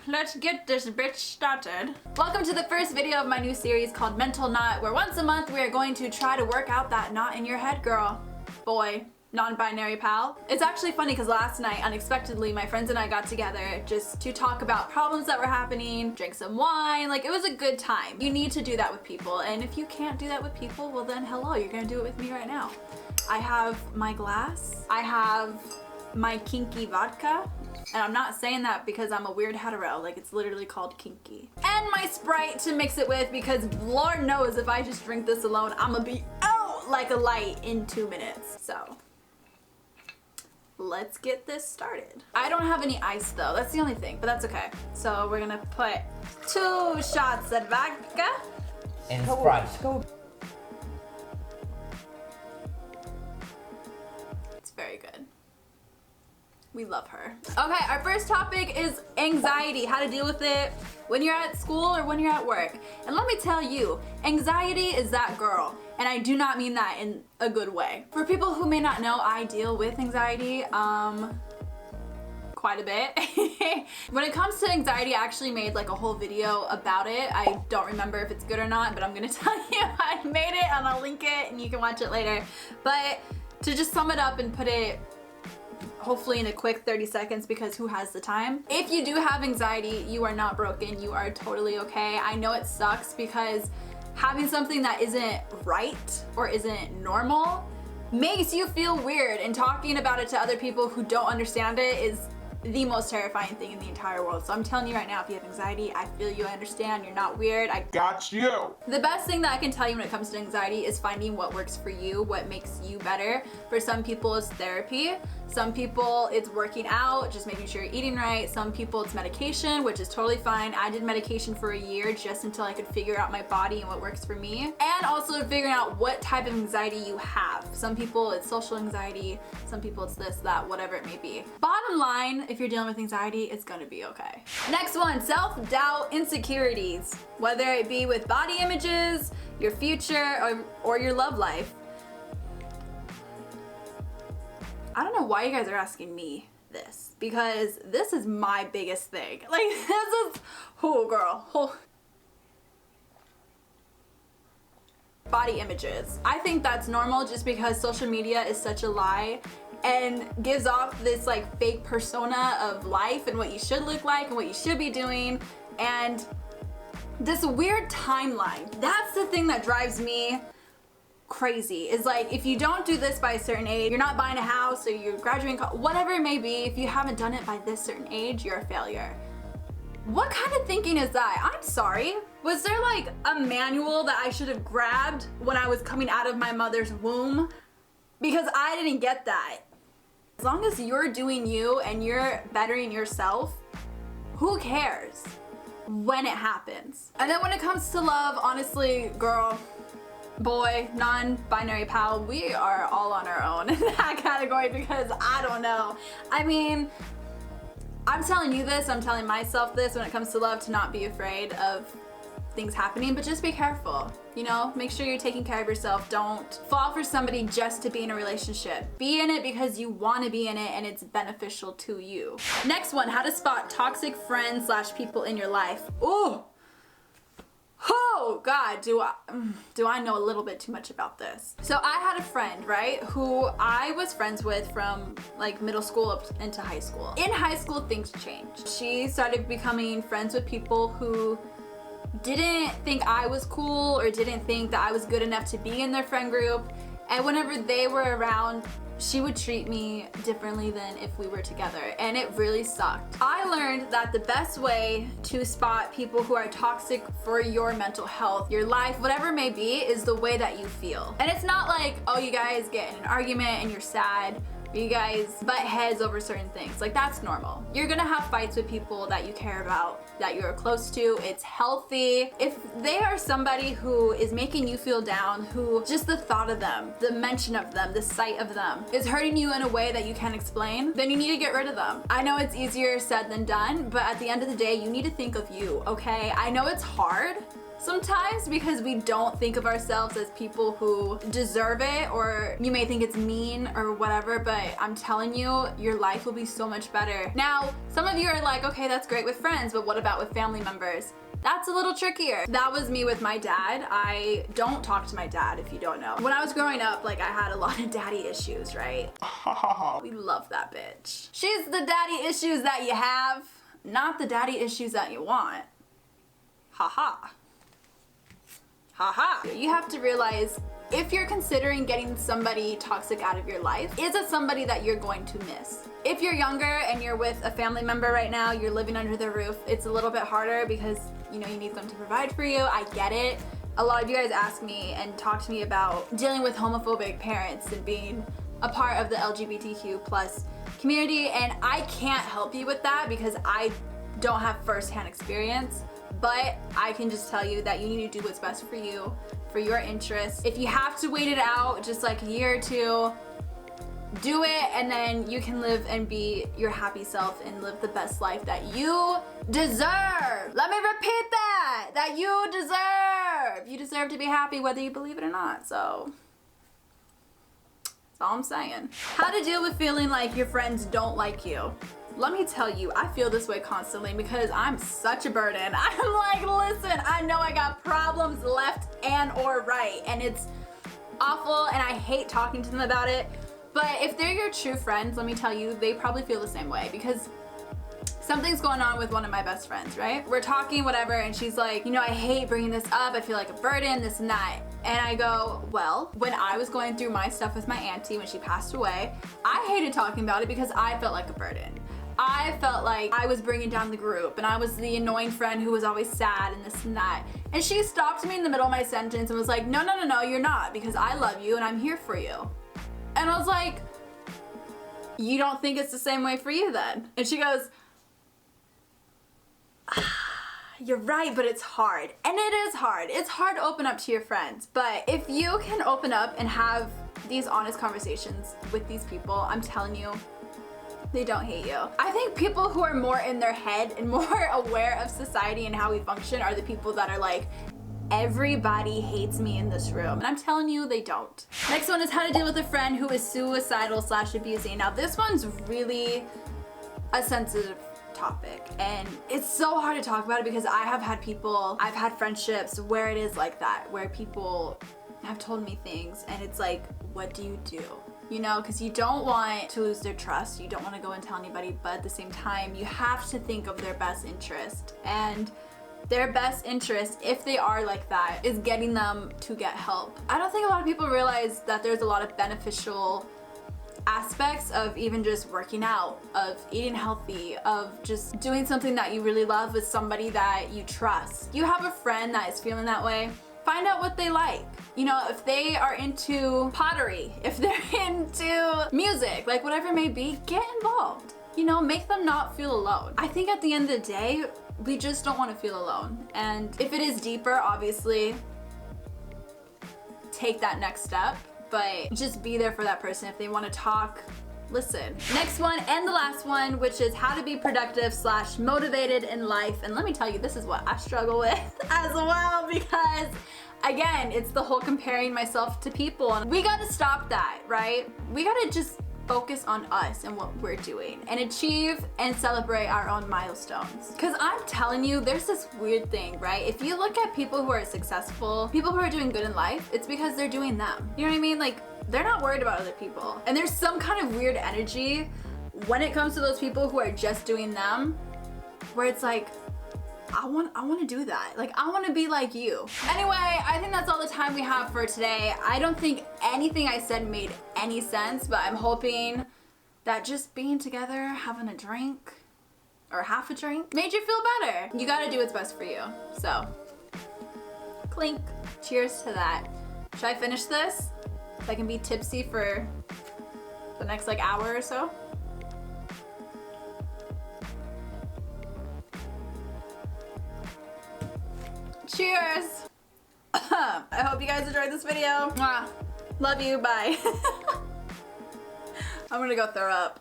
let's get this bitch started. Welcome to the first video of my new series called MentalKnot, where once a month we are going to try to work out that knot in your head, girl, boy, non-binary pal. It's actually funny because last night, unexpectedly, my friends and I got together just to talk about problems that were happening, drink some wine, like it was a good time. You need to do that with people, and if you can't do that with people, well then hello, you're gonna do it with me right now. I have my glass, I have my kinky vodka, and I'm not saying that because I'm a weird hetero, like it's literally called kinky. And my Sprite to mix it with because Lord knows if I just drink this alone, I'm gonna be out like a light in 2 minutes. So let's get this started. I don't have any ice though, that's the only thing, but that's okay. So we're gonna put 2 shots of vodka. And Sprite. It's very good. We love her. Okay, our first topic is anxiety, how to deal with it when you're at school or when you're at work. And let me tell you, anxiety is that girl. And I do not mean that in a good way. For people who may not know, I deal with anxiety quite a bit. When it comes to anxiety, I actually made like a whole video about it. I don't remember if it's good or not, but I'm gonna tell you I made it and I'll link it and you can watch it later. But to just sum it up and put it hopefully in a quick 30 seconds, because who has the time? If you do have anxiety, you are not broken, you are totally okay. I know it sucks because having something that isn't right or isn't normal makes you feel weird, and talking about it to other people who don't understand it is the most terrifying thing in the entire world. So I'm telling you right now, if you have anxiety, I feel you, I understand, you're not weird, I got you. The best thing that I can tell you when it comes to anxiety is finding what works for you, what makes you better. For some people it's therapy, some people it's working out, just making sure you're eating right, some people it's medication, which is totally fine. I did medication for a year just until I could figure out my body and what works for me, and also figuring out what type of anxiety you have. Some people it's social anxiety, some people it's this, that, whatever it may be. Bottom line, if you're dealing with anxiety, it's gonna be okay. Next one, self-doubt, insecurities, whether it be with body images, your future, or your love life. I don't know why you guys are asking me this, because this is my biggest thing. Like, this is, oh girl, oh. Body images. I think that's normal just because social media is such a lie and gives off this like fake persona of life and what you should look like and what you should be doing, and this weird timeline. That's the thing that drives me crazy, is like, if you don't do this by a certain age, you're not buying a house or you're graduating college, whatever it may be, if you haven't done it by this certain age, you're a failure. What kind of thinking is that? I'm sorry. Was there like a manual that I should have grabbed when I was coming out of my mother's womb? Because I didn't get that. As long as you're doing you and you're bettering yourself, who cares when it happens? And then when it comes to love, honestly, girl, boy, non-binary pal, we are all on our own in that category, because I don't know. I mean, I'm telling you this, I'm telling myself this when it comes to love, to not be afraid of things happening, but just be careful, you know, make sure you're taking care of yourself. Don't fall for somebody just to be in a relationship. Be in it because you want to be in it and it's beneficial to you. Next one, how to spot toxic friends / people in your life. Ooh. Oh God, do I know a little bit too much about this. So I had a friend, right, who I was friends with from like middle school up into high school. In high school, things changed. She started becoming friends with people who didn't think I was cool or didn't think that I was good enough to be in their friend group. And whenever they were around, she would treat me differently than if we were together, and it really sucked. I learned that the best way to spot people who are toxic for your mental health, your life, whatever it may be, is the way that you feel. And it's not like, oh, you guys get in an argument and you're sad, you guys butt heads over certain things. Like, that's normal. You're gonna have fights with people that you care about, that you're close to. It's healthy. If they are somebody who is making you feel down, who just the thought of them, the mention of them, the sight of them is hurting you in a way that you can't explain, then you need to get rid of them. I know it's easier said than done, but at the end of the day, you need to think of you, okay? I know it's hard Sometimes because we don't think of ourselves as people who deserve it, or you may think it's mean or whatever, but I'm telling you, your life will be so much better. Now, some of you are like, okay, that's great with friends, but what about with family members? That's a little trickier. That was me with my dad. I don't talk to my dad, if you don't know. When I was growing up, like, I had a lot of daddy issues, right? We love that bitch. She's the daddy issues that you have, not the daddy issues that you want. Haha. Haha. You have to realize, if you're considering getting somebody toxic out of your life, is it somebody that you're going to miss? If you're younger and you're with a family member right now, you're living under their roof, it's a little bit harder because, you know, you need them to provide for you. I get it. A lot of you guys ask me and talk to me about dealing with homophobic parents and being a part of the LGBTQ plus community, and I can't help you with that because I don't have firsthand experience. But I can just tell you that you need to do what's best for you, for your interests. If you have to wait it out just like a year or two, do it, and then you can live and be your happy self and live the best life that you deserve. Let me repeat that you deserve. You deserve to be happy whether you believe it or not, so that's all I'm saying. How to deal with feeling like your friends don't like you. Let me tell you, I feel this way constantly because I'm such a burden. I'm like, listen, I know I got problems left and or right, and it's awful and I hate talking to them about it. But if they're your true friends, let me tell you, they probably feel the same way because something's going on with one of my best friends, right? We're talking, whatever, and she's like, you know, I hate bringing this up. I feel like a burden, this and that. And I go, well, when I was going through my stuff with my auntie when she passed away, I hated talking about it because I felt like a burden. I felt like I was bringing down the group and I was the annoying friend who was always sad and this and that. And she stopped me in the middle of my sentence and was like, no, you're not, because I love you and I'm here for you. And I was like, you don't think it's the same way for you then? And she goes, you're right, but it's hard. And it is hard. It's hard to open up to your friends. But if you can open up and have these honest conversations with these people, I'm telling you, they don't hate you. I think people who are more in their head and more aware of society and how we function are the people that are like, everybody hates me in this room. And I'm telling you, they don't. Next one is how to deal with a friend who is suicidal / abusing. Now this one's really a sensitive topic and it's so hard to talk about it because I've had friendships where it is like that, where people have told me things and it's like, what do you do? You know, because you don't want to lose their trust. You don't want to go and tell anybody, but at the same time, you have to think of their best interest. And their best interest, if they are like that, is getting them to get help. I don't think a lot of people realize that there's a lot of beneficial aspects of even just working out, of eating healthy, of just doing something that you really love with somebody that you trust. You have a friend that is feeling that way, find out what they like. You know, if they are into pottery, if they're into music, like whatever it may be, get involved. You know, make them not feel alone. I think at the end of the day, we just don't want to feel alone. And if it is deeper, obviously, take that next step, but just be there for that person. If they want to talk, listen. Next one and the last one, which is how to be productive / motivated in life. And let me tell you, this is what I struggle with as well, because again, it's the whole comparing myself to people, and we gotta stop that, right? We gotta just focus on us and what we're doing and achieve and celebrate our own milestones. Because I'm telling you, there's this weird thing, right? If you look at people who are successful, people who are doing good in life, it's because they're doing them. You know what I mean? Like, they're not worried about other people. And there's some kind of weird energy when it comes to those people who are just doing them, where it's like, I want to do that. Like, I want to be like you. Anyway, I think that's all the time we have for today. I don't think anything I said made any sense, but I'm hoping that just being together, having a drink, or half a drink, made you feel better. You gotta do what's best for you. So, clink. Cheers to that. Should I finish this? So I can be tipsy for the next like hour or so? Cheers! I hope you guys enjoyed this video. Mwah. Love you, bye. I'm gonna go throw up.